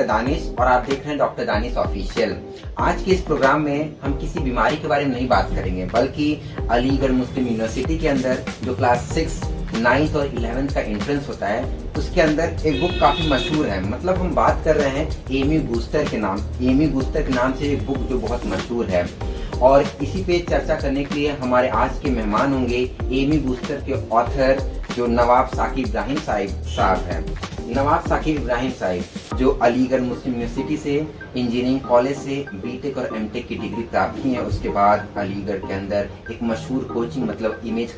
Doctor Danish और आप देख रहे हैं डॉक्टर दानिश ऑफिशियल। आज के इस प्रोग्राम में हम किसी बीमारी के बारे में नहीं बात करेंगे, बल्कि अलीगढ़ मुस्लिम यूनिवर्सिटी के अंदर जो क्लास 6, 9th और 11th का एंट्रेंस होता है, उसके अंदर एक बुक काफ़ी मशहूर है। मतलब हम बात कर रहे हैं एमी बूस्टर के नाम से एक बुक जो बहुत मशहूर है। और इसी पे चर्चा करने के लिए हमारे आज के मेहमान होंगे एमी बूस्टर के ऑथर जो नवाब साकिब इब्राहिम साहब हैं। नवाब साकिब इब्राहिम साहब जो अलीगढ़ मुस्लिम यूनिवर्सिटी से इंजीनियरिंग कॉलेज से बीटेक और एमटेक की डिग्री प्राप्त की है। उसके बाद अलीगढ़ के अंदर एक मशहूर कोचिंग मतलब इमेज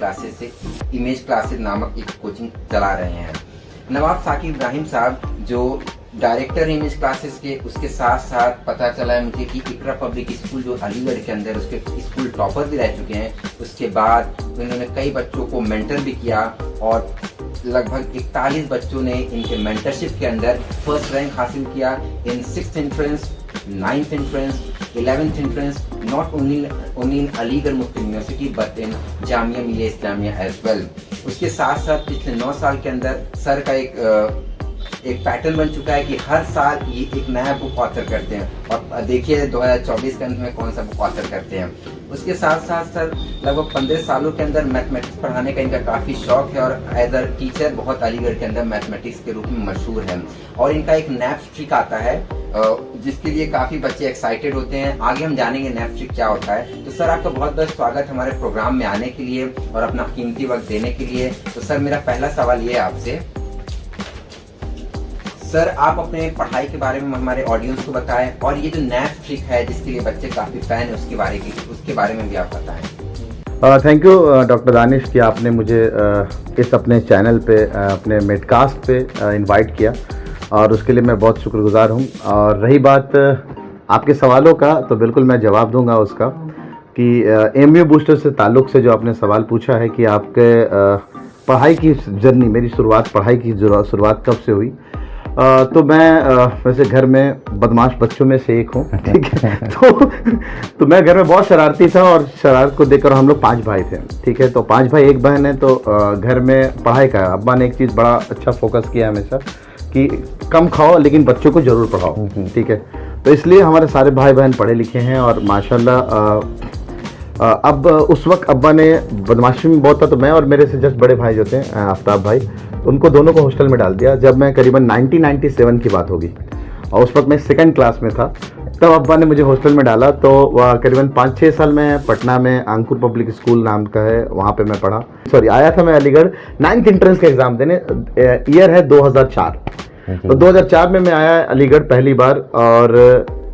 क्लासेस नामक एक कोचिंग चला रहे हैं। नवाब साकिब इब्राहिम साहब जो डायरेक्टर इमेज क्लासेस के, उसके साथ साथ पता चला है मुझे कि इकरा पब्लिक स्कूल जो अलीगढ़ के अंदर उसके स्कूल टॉपर भी रह चुके हैं। उसके बाद उन्होंने कई बच्चों को मेंटर भी किया और लगभग 41 बच्चों ने इनके मेंटरशिप के अंदर फर्स्ट रैंक हासिल किया इन 6th entrance, 9th entrance, 11th entrance, not only in Aligarh Muslim university but in Jamia Millia Islamia as well. उसके साथ साथ पिछले 9 साल के अंदर सर का एक पैटर्न बन चुका है कि हर साल ये एक नया बुक ऑथर करते हैं। और देखिए 2024 के अंत में कौन सा बुक ऑथर करते हैं। उसके साथ साथ सर लगभग 15 सालों के अंदर मैथमेटिक्स पढ़ाने का इनका काफ़ी शौक है और एज अ टीचर बहुत अलीगढ़ के अंदर मैथमेटिक्स के रूप में मशहूर है। और इनका एक नैप स्ट्रिक आता है जिसके लिए काफ़ी बच्चे एक्साइटेड होते हैं। आगे हम जानेंगे नैप स्ट्रिक क्या होता है। तो सर आपका बहुत बहुत स्वागत हमारे प्रोग्राम में आने के लिए और अपना कीमती वक्त देने के लिए। तो सर मेरा पहला सवाल ये है आपसे, सर आप अपने पढ़ाई के बारे में हमारे ऑडियंस को बताएं और ये जो नैप ट्रिक है जिसके लिए बच्चे काफ़ी फैन है उसके बारे में भी आप बताएं। थैंक यू डॉक्टर दानिश कि आपने मुझे इस अपने चैनल पे अपने मेडकास्ट पे इनवाइट किया और उसके लिए मैं बहुत शुक्रगुजार हूँ। और रही बात आपके सवालों का, तो बिल्कुल मैं जवाब दूंगा उसका कि एमयू बूस्टर से ताल्लुक़ से जो आपने सवाल पूछा है कि आपके पढ़ाई की जर्नी, मेरी पढ़ाई की शुरुआत कब से हुई। तो मैं वैसे घर में बदमाश बच्चों में से एक हूँ, ठीक है। तो मैं घर में बहुत शरारती था और शरारत को देखकर हम लोग 5 भाई थे, ठीक है। तो 5 भाई 1 बहन है। तो घर में पढ़ाई का अब्बा ने एक चीज़ बड़ा अच्छा फोकस किया हमेशा कि कम खाओ लेकिन बच्चों को ज़रूर पढ़ाओ, ठीक है। तो इसलिए हमारे सारे भाई बहन पढ़े लिखे हैं और माशाल्लाह अब उस वक्त अब्बा ने बदमाशी में बहुत था, तो मैं और मेरे से जस्ट बड़े भाई जो थे आफ्ताब भाई, तो उनको दोनों को हॉस्टल में डाल दिया जब मैं करीबन 1997 की बात होगी। और उस वक्त मैं 2nd क्लास में था, तब अब्बा ने मुझे हॉस्टल में डाला। तो करीबन 5-6 साल में पटना में अंकुर पब्लिक स्कूल नाम का है, वहाँ पे मैं पढ़ा। आया था मैं अलीगढ़ 9th एंट्रेंस का एग्ज़ाम देने। ईयर है 2004। तो 2004 में मैं आया अलीगढ़ पहली बार और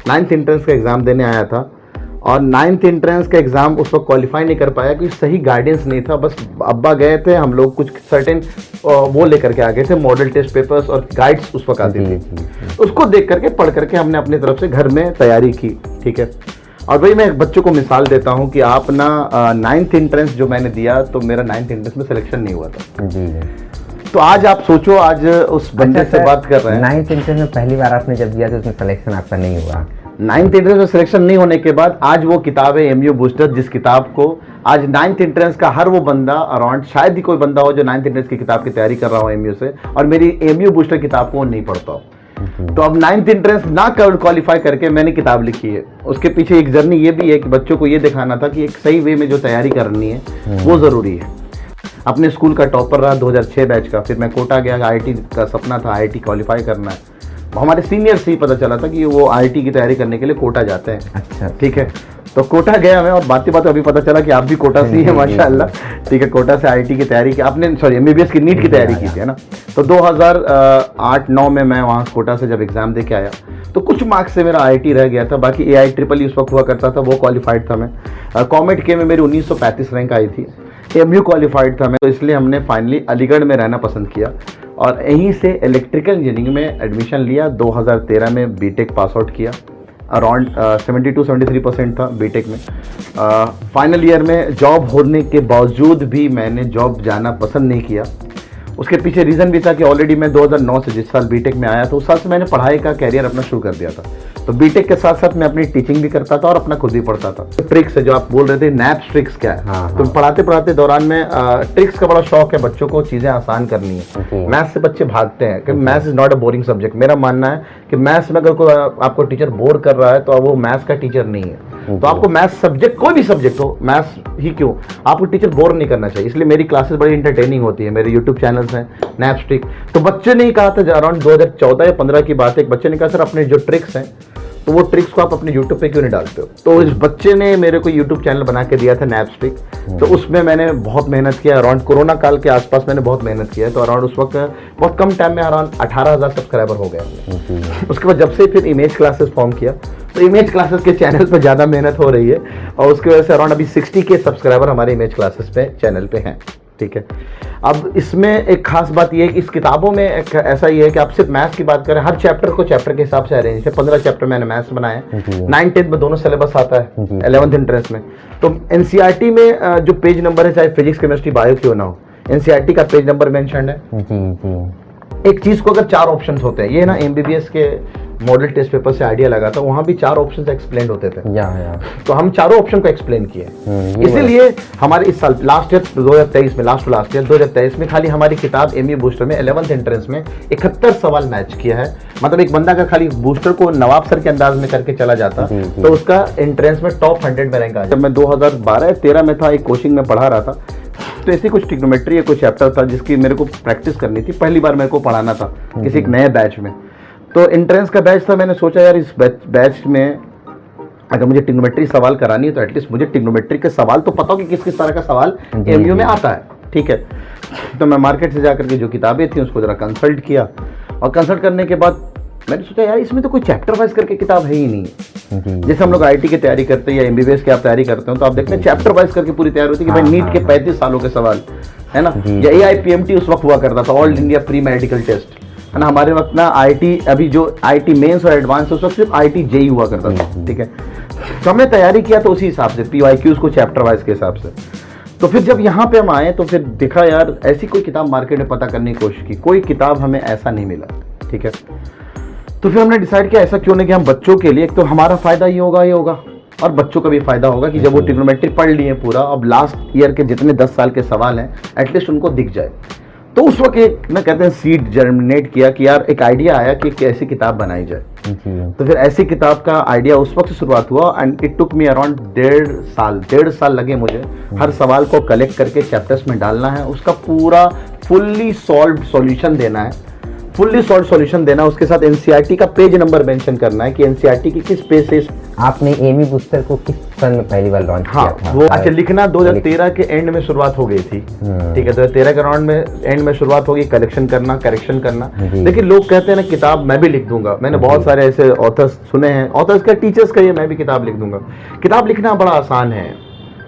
9th एंट्रेंस का एग्ज़ाम देने आया था। और 9th एंट्रेंस का एग्ज़ाम उस वक्त क्वालिफाई नहीं कर पाया क्योंकि सही गाइडेंस नहीं था। बस अब्बा गए थे, हम लोग कुछ सर्टेन वो लेकर के आ गए थे, मॉडल टेस्ट पेपर्स और गाइड्स उस वक्त आती थी। उसको देख करके पढ़ करके हमने अपनी तरफ से घर में तैयारी की, ठीक है। और भाई मैं बच्चों को मिसाल देता हूँ कि आप ना 9th एंट्रेंस जो मैंने दिया तो मेरा 9th एंट्रेंस में सिलेक्शन नहीं हुआ था। तो आज आप सोचो, आज उस बंदे से बात कर रहे हैं। 9th एंट्रेंस में पहली बार आपने जब दिया तो उसमें सिलेक्शन आपका नहीं हुआ। 9th एंट्रेंस में सिलेक्शन नहीं होने के बाद आज वो किताब है एमयू बूस्टर, जिस किताब को आज 9th एंट्रेंस का हर वो बंदा अराउंड, शायद ही कोई बंदा हो जो 9th एंट्रेंस की किताब की तैयारी कर रहा हो एमयू से और मेरी एमयू बूस्टर किताब को वो नहीं पढ़ता हो। तो अब 9th एंट्रेंस ना क्वालिफाई करके मैंने किताब लिखी है। उसके पीछे एक जर्नी ये भी है कि बच्चों को ये दिखाना था कि एक सही वे में जो तैयारी करनी है वो ज़रूरी है। अपने स्कूल का टॉपर रहा 2006 बैच का, फिर मैं कोटा गया, IIT का सपना था, IIT क्वालिफाई करना है। हमारे सीनियर से ही पता चला था कि वो IIT की तैयारी करने के लिए कोटा जाते हैं। अच्छा, ठीक है। तो कोटा गया मैं और बातें अभी पता चला कि आप भी कोटा से ही है, माशाल्लाह, ठीक है। कोटा से IIT की तैयारी की आपने, सॉरी MBBS की नीट की तैयारी की थी, है ना। तो 2008-9 में मैं वहाँ कोटा से जब एग्ज़ाम दे के आया तो कुछ मार्क्स से मेरा IIT रह गया था, बाकी AIEEE उस वक्त हुआ करता था, वो क्वालिफाइड था मैं। कॉमेट के में मेरी 1935 रैंक आई थी, MU क्वालिफाइड था मैं। तो इसलिए हमने फाइनली अलीगढ़ में रहना पसंद किया और यहीं से इलेक्ट्रिकल इंजीनियरिंग में एडमिशन लिया। 2013 में बीटेक पास आउट किया, अराउंड 72-73% था बीटेक में। फाइनल ईयर में जॉब होने के बावजूद भी मैंने जॉब जाना पसंद नहीं किया उसके पीछे रीज़न भी था कि ऑलरेडी मैं 2009 से जिस साल बीटेक में आया तो उस साल से मैंने पढ़ाई का कैरियर अपना शुरू कर दिया था। तो बीटेक के साथ साथ मैं अपनी टीचिंग भी करता था और अपना खुद भी पढ़ता था। तो ट्रिक्स है जो आप बोल रहे थे, नैप्स ट्रिक्स क्या है? हाँ, तो पढ़ाते पढ़ाते दौरान में ट्रिक्स का बड़ा शौक है, बच्चों को चीज़ें आसान करनी है। मैथ्स से बच्चे भागते हैं कि maths is not a boring subject. मेरा मानना है कि मैथ्स में अगर कोई आपको टीचर बोर कर रहा है तो वो मैथ्स का टीचर नहीं है। तो आपको मैथ्स सब्जेक्ट, कोई भी सब्जेक्ट हो, मैथ्स ही क्यों, आपको टीचर बोर नहीं करना चाहिए। इसलिए मेरी क्लासेस बड़ी इंटरटेनिंग होती है। मेरे यूट्यूब चैनल्स हैं नैप्स ट्रिक। तो बच्चे ने कहा था अराउंड 2014 या 15 की बात है, एक बच्चे ने कहा सर अपने जो ट्रिक्स हैं तो वो ट्रिक्स को आप अपने यूट्यूब पे क्यों नहीं डालते हो? तो इस बच्चे ने मेरे को यूट्यूब चैनल बना के दिया था नैप्स ट्रिक। तो उसमें मैंने बहुत मेहनत किया। अराउंड कोरोना काल के आसपास मैंने बहुत मेहनत किया। तो अराउंड उस वक्त बहुत कम टाइम में अराउंड 18,000 सब्सक्राइबर हो गए। उसके बाद जब से फिर इमेज क्लासेस फॉर्म किया तो इमेज क्लासेस के चैनल पर ज़्यादा मेहनत हो रही है और उसकी वजह से अराउंड अभी 60 के सब्सक्राइबर हमारे इमेज क्लासेस पे चैनल पे हैं। ठीक है, अब इसमें एक खास बात यह है कि इस किताबों में एक ऐसा ही है कि आप सिर्फ मैथ्स की बात करें, हर चैप्टर को चैप्टर के हिसाब से अरेंज है। 15 चैप्टर मैंने मैथ्स बनाए, 9th 10th में दोनों सिलेबस आता है, 11th एंट्रेंस में। तो एनसीईआरटी में जो पेज नंबर है, चाहे फिजिक्स केमिस्ट्री बायो क्यों ना हो, एनसीईआरटी का पेज नंबर मेंशन है। एक चीज को अगर 4 ऑप्शन होते हैं, ये ना एमबीबीएस के मॉडल टेस्ट पेपर से आइडिया लगा था, वहां भी 4 ऑप्शन एक्सप्लेन होते थे। तो हम चारों ऑप्शन को एक्सप्लेन किए। इसीलिए हमारे इस साल लास्ट ईयर 2023 में, लास्ट ईयर 2023 में खाली हमारी किताब एमई बूस्टर में 11th एंट्रेंस में 71 सवाल मैच किया है। मतलब एक बंदा का खाली बूस्टर को नवाब सर के अंदाज में करके चला जाता तो उसका एंट्रेंस में टॉप 100 में रैंक आ जाता। जब मैं 2012-13 में था, एक कोचिंग में पढ़ा रहा था, तो ऐसी कुछ ट्रिग्नोमेट्री या कुछ चैप्टर था जिसकी मेरे को प्रैक्टिस करनी थी। पहली बार मेरे को पढ़ाना था किसी एक नए बैच में। तो एंट्रेंस का बैच था। मैंने सोचा यार इस बैच में अगर मुझे ट्रिग्नोमेट्री सवाल करानी है तो एटलीस्ट मुझे ट्रिग्नोमेट्री के सवाल तो पता हो कि किस किस तरह का सवाल एमयू में आता है। ठीक है, तो मैं मार्केट से जाकर के जो किताबें थी उसको जरा कंसल्ट किया और कंसल्ट करने के बाद मैंने सोचा यार इसमें तो कोई चैप्टर वाइज करके किताब है ही नहीं। जैसे हम लोग आईटी की तैयारी करते हैं या एमबीबीएस की आप तैयारी करते हो तो आप देखते हैं चैप्टर वाइज करके पूरी तैयारी होती है कि भाई नीट के 35 सालों के सवाल है ना, या AIPMT उस वक्त हुआ करता था, all India pre medical test है ना। हमारे वक्त ना आईटी, अभी जो आईटी मेंस और एडवांस उस वक्त सिर्फ आईटी जेई हुआ करता था। ठीक है, तो हमने तैयारी किया तो उसी हिसाब से PYQs को चैप्टर वाइज के हिसाब से। तो फिर जब यहाँ पे हम आए तो फिर देखा यार ऐसी कोई किताब मार्केट में पता करने की कोशिश की, कोई किताब हमें ऐसा नहीं मिला। ठीक है, तो फिर हमने डिसाइड किया ऐसा क्यों नहीं कि हम बच्चों के लिए, एक तो हमारा फायदा ये होगा और बच्चों का भी फायदा होगा कि जब वो ट्रिग्नोमेट्री पढ़ लिए पूरा, अब लास्ट ईयर के जितने 10 साल के सवाल हैं एटलीस्ट उनको दिख जाए। तो उस वक्त एक ना कहते हैं सीड जर्मिनेट किया कि यार एक आइडिया आया कि कैसी किताब बनाई जाए। तो फिर ऐसी किताब का आइडिया उस वक्त से शुरुआत हुआ and it took me around 1.5 साल लगे मुझे हर सवाल को कलेक्ट करके चैप्टर्स में डालना है, उसका पूरा फुल्ली सॉल्व सॉल्यूशन देना है, उसके साथ एनसीईआरटी का पेज नंबर मेंशन करना है कि एनसीईआरटी की किस पेज से। आपने एमी बूस्टर को किस सन में पहली बार लॉन्च किया था? वो अच्छा लिखना 2013 के एंड में शुरुआत हो गई थी। ठीक है, 2013 के राउंड में एंड में शुरुआत होगी, करेक्शन करना। लेकिन लोग कहते हैं ना किताब मैं भी लिख दूंगा। मैंने बहुत सारे ऐसे ऑथर्स सुने हैं, ऑथर्स का टीचर्स का ये मैं भी किताब लिख दूंगा। किताब लिखना बड़ा आसान है,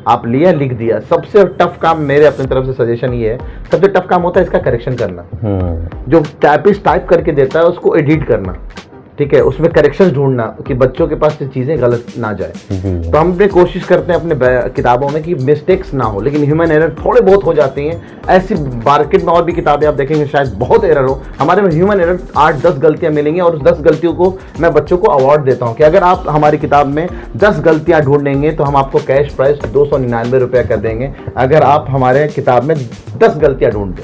आप लिया लिख दिया। सबसे टफ काम मेरे अपनी तरफ से सजेशन ये है, सबसे टफ काम होता है इसका करेक्शन करना। जो टाइपिस्ट टाइप करके देता है उसको एडिट करना। ठीक है, उसमें करेक्शंस ढूंढना कि बच्चों के पास चीजें गलत ना जाए। तो हम अपने कोशिश करते हैं अपने किताबों में कि मिस्टेक्स ना हो, लेकिन ह्यूमन एरर थोड़े बहुत हो जाती हैं। ऐसी मार्केट में और भी किताबें आप देखेंगे शायद बहुत एरर हो, हमारे में ह्यूमन एरर 8-10 गलतियां मिलेंगी और उस 10 गलतियों को मैं बच्चों को अवार्ड देता हूं कि अगर आप हमारी किताब में 10 गलतियां ढूंढेंगे तो हम आपको कैश प्राइस 299 रुपया कर देंगे अगर आप हमारे किताब में 10 गलतियां ढूंढ दें,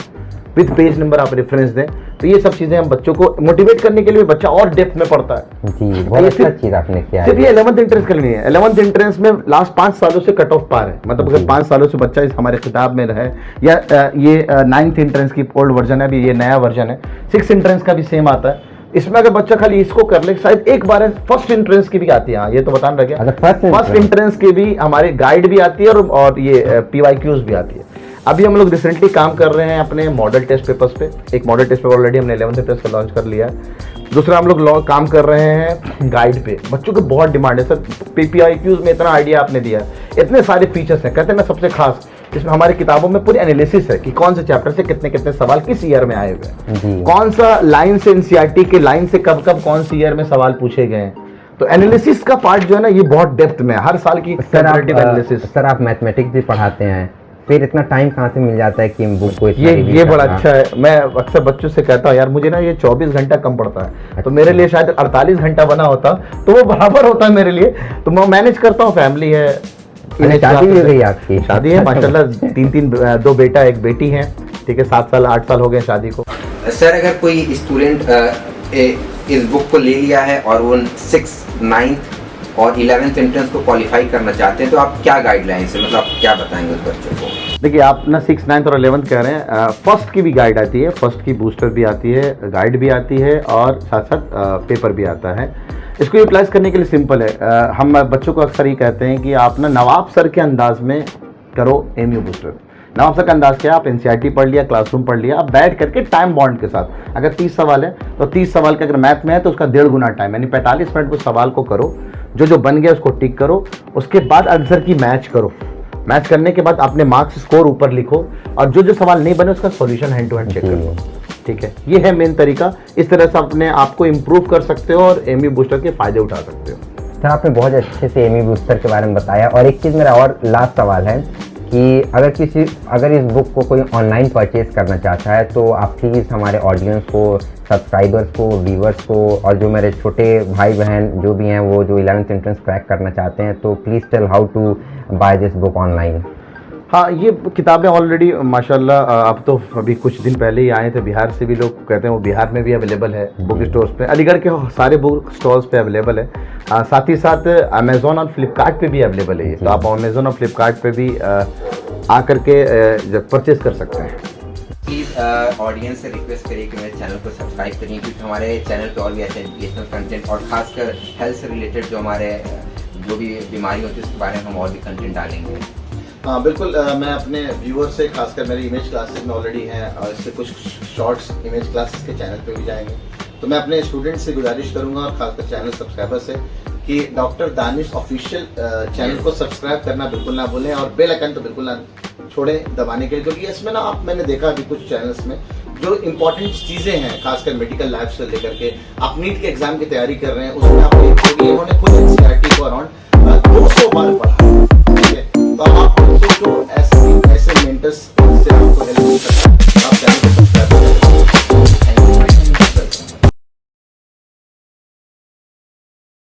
विद पेज नंबर आप रेफरेंस दें। तो ये सब चीजें हम बच्चों को मोटिवेट करने के लिए बच्चा और डेप्थ में पढ़ता है। जी, बहुत अच्छा चीज आपने किया है। सिर्फ ये 11th एंट्रेंस के लिए नहीं है, 11th एंट्रेंस में लास्ट 5 सालों से कट ऑफ पार है। मतलब अगर 5 सालों से बच्चा इस हमारे किताब में रहे, या ये 9th एंट्रेंस की ओल्ड वर्जन है, अभी ये नया वर्जन है, 6th एंट्रेंस का भी सेम आता है। इसमें अगर बच्चा खाली इसको कर ले, शायद एक बार फर्स्ट एंट्रेंस की भी आती है। ये तो बताना रह गया, फर्स्ट एंट्रेंस की भी हमारी गाइड भी आती है और ये PYQs भी आती है। अभी हम लोग रिसेंटली काम कर रहे हैं अपने मॉडल टेस्ट पेपर्स पे। एक मॉडल टेस्ट पेपर ऑलरेडी हमने 11th एंट्रेंस का लॉन्च कर लिया है। दूसरा हम लोग काम कर रहे हैं गाइड पे। बच्चों की बहुत डिमांड है सर, PYQs में इतना आइडिया आपने दिया, इतने सारे फीचर्स हैं। कहते हैं ना सबसे खास इसमें हमारी किताबों में पूरी एनालिसिस है कि कौन से चैप्टर से कितने कितने सवाल किस ईयर में आए हुए हैं, कौन सा लाइन से एनसीईआरटी के लाइन से कब कब कौन सी ईयर में सवाल पूछे गए हैं। तो एनालिसिस का पार्ट जो है ना ये बहुत डेप्थ में है, हर साल की एनालिसिस। सर आप मैथमेटिक्स भी पढ़ाते हैं, फिर इतना टाइम कहाँ से मिल जाता है कि हम बुक को इतना ये review बड़ा करना? अच्छा है। मैं अक्सर बच्चों से कहता हूँ यार मुझे ना ये 24 घंटा कम पड़ता है, तो मेरे लिए शायद 48 घंटा बना होता तो वो बराबर होता है मेरे लिए। तो मैं मैनेज करता हूँ, फैमिली है। अरे शादी भी हो गई आपकी? शादी है माशाल्लाह, 2 बेटा 1 बेटी है। ठीक है, 7 साल 8 साल हो गए शादी को। सर अगर कोई स्टूडेंट इस बुक को ले लिया है और वो 6th, 9th और 11th एंट्रेंस को क्वालिफाई करना चाहते हैं तो आप क्या गाइडलाइंस है, मतलब आप क्या बताएंगे उस बच्चों को? देखिए आप ना 6th, 9th और 11th कह रहे हैं, फर्स्ट की भी गाइड आती है, फर्स्ट की बूस्टर भी आती है, गाइड भी आती है और साथ साथ पेपर भी आता है। इसको यूटिलाइज करने के लिए सिंपल है, हम बच्चों को अक्सर ये कहते हैं कि आप ना नवाब सर के अंदाज में करो एमयू बूस्टर। नवाब सर का अंदाज क्या है, आप एनसीईआरटी पढ़ लिया, क्लासरूम पढ़ लिया, आप बैठ करके टाइम बॉन्ड के साथ, अगर 30 सवाल है तो 30 सवाल के अगर मैथ में है तो उसका 1.5 गुना टाइम, यानी 45 मिनट उस सवाल को करो, जो बन गया उसको टिक करो, उसके बाद आंसर की मैच करो, मैच करने के बाद अपने मार्क्स स्कोर ऊपर लिखो और जो सवाल नहीं बने उसका solution hand to hand check करो। ठीक है, ये है मेन तरीका। इस तरह से अपने आप को इम्प्रूव कर सकते हो और एमयू बूस्टर के फायदे उठा सकते हो। सर आपने बहुत अच्छे से एमयू बूस्टर के बारे में बताया, और एक चीज़ मेरा और लास्ट सवाल है कि अगर इस बुक को कोई ऑनलाइन परचेज करना चाहता है तो आप प्लीज़ हमारे ऑडियंस को, सब्सक्राइबर्स को, व्यूवर्स को और जो मेरे छोटे भाई बहन जो भी हैं वो जो 11th एंट्रेंस क्रैक करना चाहते हैं, तो please tell how to buy this book online. हाँ, ये किताबें ऑलरेडी माशाल्लाह अब तो अभी कुछ दिन पहले ही आए थे, बिहार से भी लोग कहते हैं वो बिहार में भी अवेलेबल है बुक स्टोर्स पे, अलीगढ़ के सारे बुक स्टॉल्स पे अवेलेबल है। साथ ही साथ अमेज़ॉन और फ्लिपकार्ट पे भी अवेलेबल है ये, तो आप अमेज़ॉन और फ्लिपकार्ट पे भी आ करके परचेज कर सकते हैं। प्लीज़ ऑडियंस से रिक्वेस्ट करिए कि मेरे चैनल को सब्सक्राइब करिए, क्योंकि हमारे चैनल पे और भी ऐसे एजुकेशनल कंटेंट और खासकर हेल्थ से रिलेटेड जो भी बीमारी होती है उसके बारे में हम और भी कंटेंट डालेंगे। हाँ बिल्कुल, मैं अपने व्यूअर से, खासकर मेरे इमेज क्लासेस में ऑलरेडी हैं और इसके कुछ शॉर्ट्स इमेज क्लासेस के चैनल पे भी जाएंगे, तो मैं अपने स्टूडेंट्स से गुजारिश करूंगा और खासकर चैनल सब्सक्राइबर से कि डॉक्टर दानिश ऑफिशियल चैनल को सब्सक्राइब करना बिल्कुल ना भूलें और बेल आइकन तो बिल्कुल ना छोड़ें दबाने के लिए, क्योंकि इसमें ना मैंने देखा अभी कुछ चैनल्स में जो इंपॉर्टेंट चीज़ें हैं, खासकर मेडिकल लाइफ से लेकर के आप नीट के एग्जाम की तैयारी कर रहे हैं, उसमें आप उन्होंने खुद एनसीईआरटी को अराउंड 200 बार पढ़ा